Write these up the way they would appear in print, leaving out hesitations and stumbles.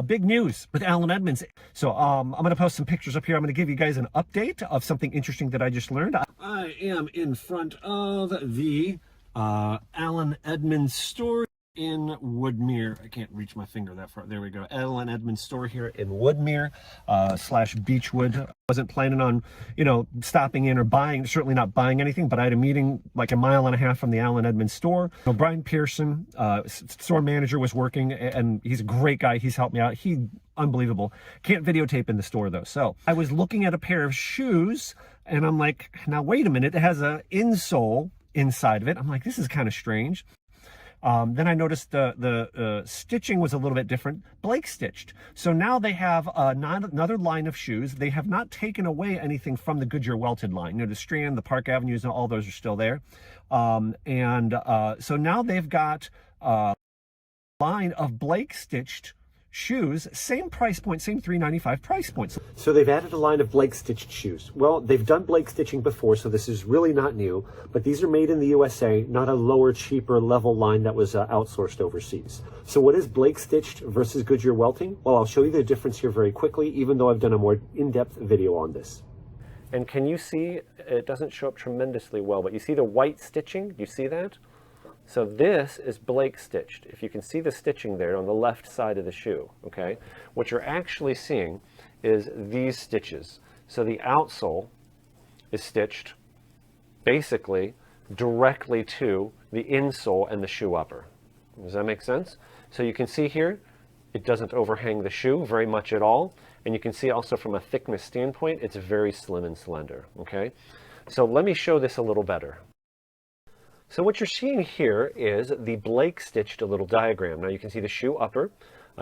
Big news with Alan Edmonds. So I'm going to post some pictures up here. I'm going to give you guys an update of something interesting that I just learned. I am in front of the Alan Edmonds store in Woodmere. I can't reach my finger that far. There we go. Alan Edmonds store here in Woodmere slash Beechwood. I wasn't planning on, stopping in or buying, certainly not buying anything, but I had a meeting like a mile and a half from the Alan Edmonds store. Brian Pearson, store manager, was working, and he's a great guy. He's helped me out. Unbelievable. Can't videotape in the store though. So I was looking at a pair of shoes and I'm like, now wait a minute, it has an insole inside of it. I'm like, this is kind of strange. Then I noticed the stitching was a little bit different. Blake stitched. So now they have another line of shoes. They have not taken away anything from the Goodyear Welted line. The Strand, the Park Avenues, and all those are still there. So now they've got a line of Blake stitched shoes, same price point, same $3.95 price point. So they've added a line of Blake stitched shoes. Well, they've done Blake stitching before, so this is really not new, but these are made in the USA, not a lower, cheaper level line that was outsourced overseas. So what is Blake stitched versus Goodyear welting? Well, I'll show you the difference here very quickly, even though I've done a more in-depth video on this. And can you see, it doesn't show up tremendously well, but you see the white stitching? Do you see that? So this is Blake stitched. If you can see the stitching there on the left side of the shoe, okay? What you're actually seeing is these stitches. So the outsole is stitched basically directly to the insole and the shoe upper. Does that make sense? So you can see here, it doesn't overhang the shoe very much at all. And you can see also from a thickness standpoint, it's very slim and slender, okay? So let me show this a little better. So what you're seeing here is the Blake stitched a little diagram. Now you can see the shoe upper,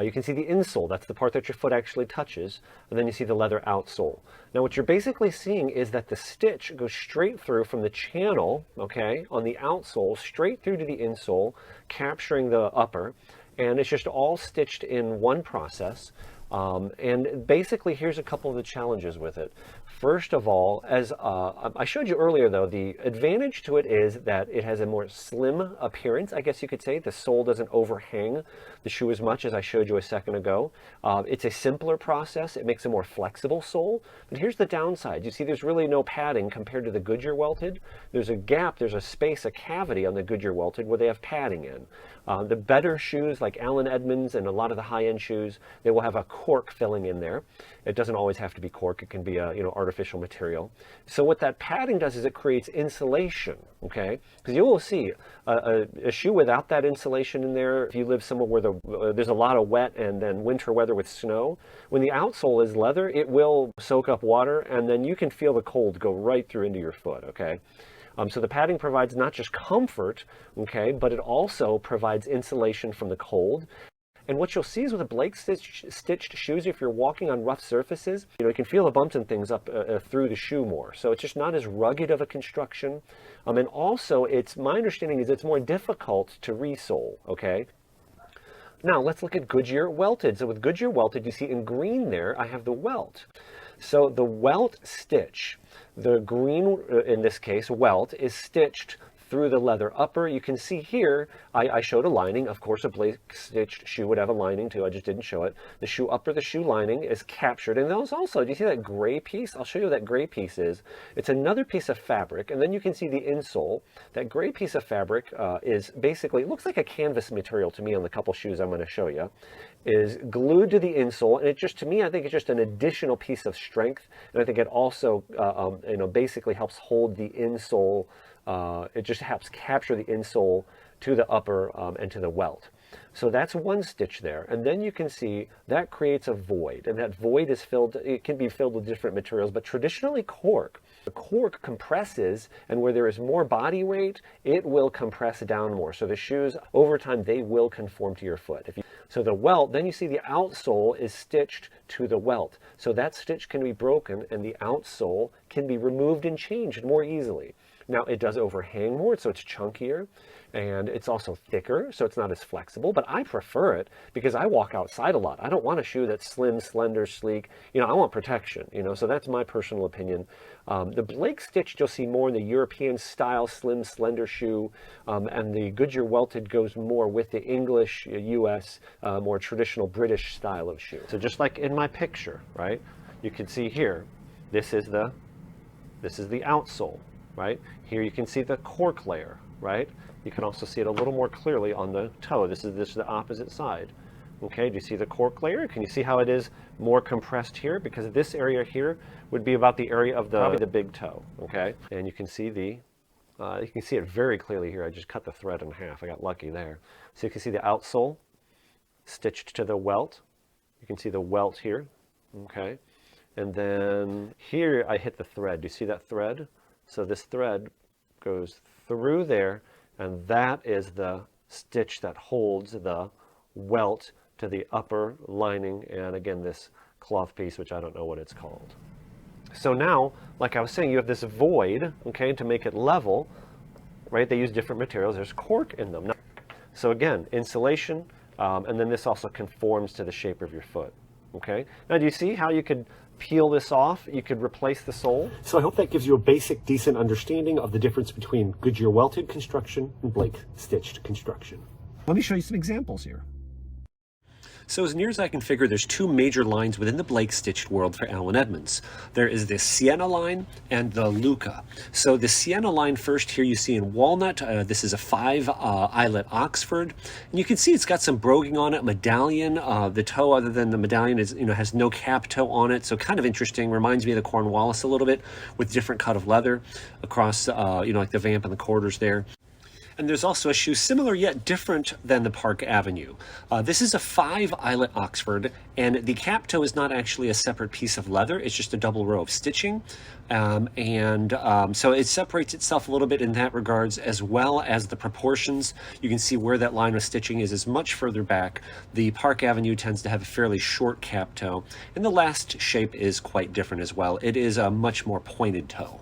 you can see the insole, that's the part that your foot actually touches, and then you see the leather outsole. Now what you're basically seeing is that the stitch goes straight through from the channel, okay, on the outsole, straight through to the insole, capturing the upper, and it's just all stitched in one process. And basically, here's a couple of the challenges with it. First of all, as I showed you earlier, though, the advantage to it is that it has a more slim appearance, I guess you could say. The sole doesn't overhang the shoe as much as I showed you a second ago. It's a simpler process. It makes a more flexible sole. But here's the downside. You see there's really no padding compared to the Goodyear Welted. There's a gap, there's a space, a cavity on the Goodyear Welted where they have padding in. The better shoes like Alan Edmonds and a lot of the high-end shoes, they will have a cork filling in there. It doesn't always have to be cork. It can be a artificial material. So what that padding does is it creates insulation, okay? Because you will see a shoe without that insulation in there, if you live somewhere where there's a lot of wet and then winter weather with snow, when the outsole is leather, it will soak up water and then you can feel the cold go right through into your foot, okay? So the padding provides not just comfort, okay, but it also provides insulation from the cold. And what you'll see is with the Blake stitched shoes, if you're walking on rough surfaces, you can feel the bumps and things up through the shoe more. So it's just not as rugged of a construction. And also, my understanding is it's more difficult to resole, okay? Now, let's look at Goodyear Welted. So with Goodyear Welted, you see in green there, I have the welt. So the welt stitch, the green, in this case, welt, is stitched through the leather upper. You can see here, I showed a lining. Of course, a Blake stitched shoe would have a lining too. I just didn't show it. The shoe upper, the shoe lining is captured. And those also, do you see that gray piece? I'll show you what that gray piece is. It's another piece of fabric. And then you can see the insole. That gray piece of fabric is basically, it looks like a canvas material to me on the couple shoes I'm going to show you, is glued to the insole. And it just, to me, I think it's just an additional piece of strength. And I think it also, basically helps hold the insole. It just helps capture the insole to the upper and to the welt. So that's one stitch there. And then you can see that creates a void. And that void is filled, it can be filled with different materials, but traditionally cork. The cork compresses, and where there is more body weight, it will compress down more. So the shoes, over time, they will conform to your foot. So the welt, then you see the outsole is stitched to the welt. So that stitch can be broken and the outsole can be removed and changed more easily. Now it does overhang more, so it's chunkier, and it's also thicker, so it's not as flexible, but I prefer it because I walk outside a lot. I don't want a shoe that's slim, slender, sleek. You know, I want protection, you know, so that's my personal opinion. The Blake stitched you'll see more in the European style, slim, slender shoe, and the Goodyear Welted goes more with the English, US, more traditional British style of shoe. So just like in my picture, right, you can see here, this is the outsole, right? Here you can see the cork layer, right? You can also see it a little more clearly on the toe. This is the opposite side. Okay, do you see the cork layer? Can you see how it is more compressed here? Because this area here would be about the area of probably the big toe, okay? And you can see you can see it very clearly here. I just cut the thread in half. I got lucky there. So you can see the outsole stitched to the welt. You can see the welt here, okay? And then here I hit the thread. Do you see that thread? So this thread goes through there, and that is the stitch that holds the welt to the upper lining, and again this cloth piece, which I don't know what it's called. So now, like I was saying, you have this void, okay, to make it level, right? They use different materials. There's cork in them. So again, insulation, and then this also conforms to the shape of your foot, okay? Now do you see how you could peel this off? You could replace the sole. So I hope that gives you a basic, decent understanding of the difference between Goodyear welted construction and Blake stitched construction. Let me show you some examples here. So as near as I can figure, there's two major lines within the Blake stitched world for Allen Edmonds. There is the Siena line and the Lucca. So the Siena line first here you see in walnut. This is a 5 eyelet Oxford. And you can see it's got some broguing on it, medallion. The toe, other than the medallion, is has no cap toe on it. So kind of interesting. Reminds me of the Cornwallis a little bit, with different cut of leather across, like the vamp and the quarters there. And there's also a shoe similar yet different than the Park Avenue. This is a 5 eyelet Oxford, and the cap toe is not actually a separate piece of leather. It's just a double row of stitching. So it separates itself a little bit in that regards, as well as the proportions. You can see where that line of stitching is much further back. The Park Avenue tends to have a fairly short cap toe, and the last shape is quite different as well. It is a much more pointed toe.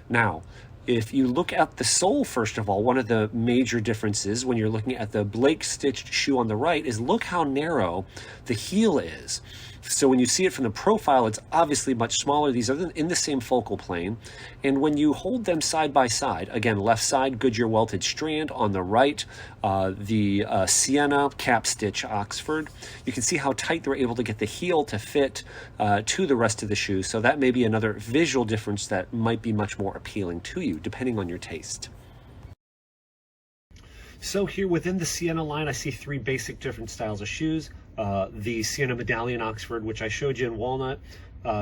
Now, if you look at the sole, first of all, one of the major differences when you're looking at the Blake stitched shoe on the right is look how narrow the heel is. So when you see it from the profile, it's obviously much smaller. These are in the same focal plane. And when you hold them side by side, again, left side, Goodyear welted strand, on the right, the Siena cap stitch Oxford, you can see how tight they were able to get the heel to fit to the rest of the shoe. So that may be another visual difference that might be much more appealing to you, depending on your taste. So here within the Siena line, I see 3 basic different styles of shoes. The Siena Medallion Oxford, which I showed you in walnut,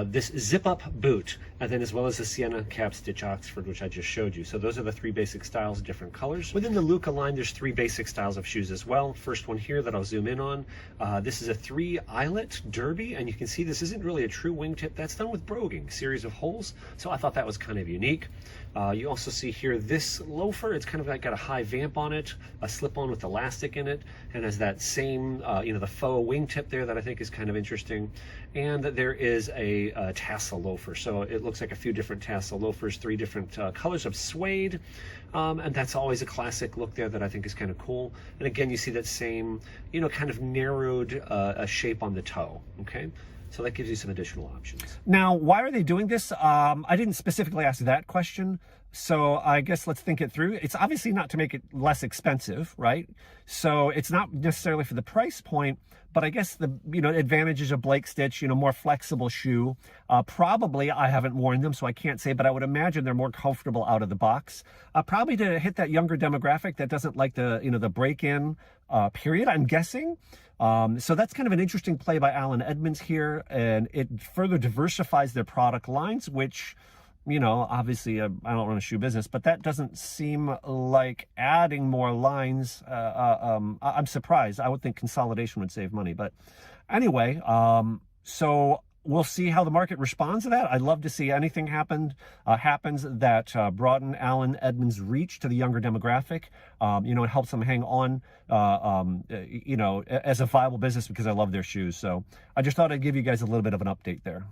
this zip-up boot, and then as well as the Siena cap stitch Oxford, which I just showed you. So those are the 3 basic styles, different colors. Within the Lucca line, there's 3 basic styles of shoes as well. First one here that I'll zoom in on, this is a 3 eyelet derby, and you can see this isn't really a true wingtip. That's done with broguing, series of holes. So I thought that was kind of unique. You also see here this loafer. It's kind of like got a high vamp on it, a slip-on with elastic in it, and has that same, the faux wingtip there that I think is kind of interesting. And there is a tassel loafer. So it looks like a few different tassel loafers, 3 different colors of suede. And that's always a classic look there that I think is kind of cool. And again, you see that same, kind of narrowed shape on the toe, okay? So that gives you some additional options. Now, why are they doing this? I didn't specifically ask that question, so I guess let's think it through. It's obviously not to make it less expensive, right? So it's not necessarily for the price point, but I guess the advantages of Blake stitch, more flexible shoe. Probably I haven't worn them, so I can't say, but I would imagine they're more comfortable out of the box. Probably to hit that younger demographic that doesn't like the the break-in period, I'm guessing. So that's kind of an interesting play by Allen Edmonds here, and it further diversifies their product lines, which, obviously I don't run a shoe business, but that doesn't seem like adding more lines. I'm surprised. I would think consolidation would save money, but anyway, so we'll see how the market responds to that. I'd love to see anything happens that broaden Allen Edmonds' reach to the younger demographic. It helps them hang on, as a viable business, because I love their shoes. So I just thought I'd give you guys a little bit of an update there.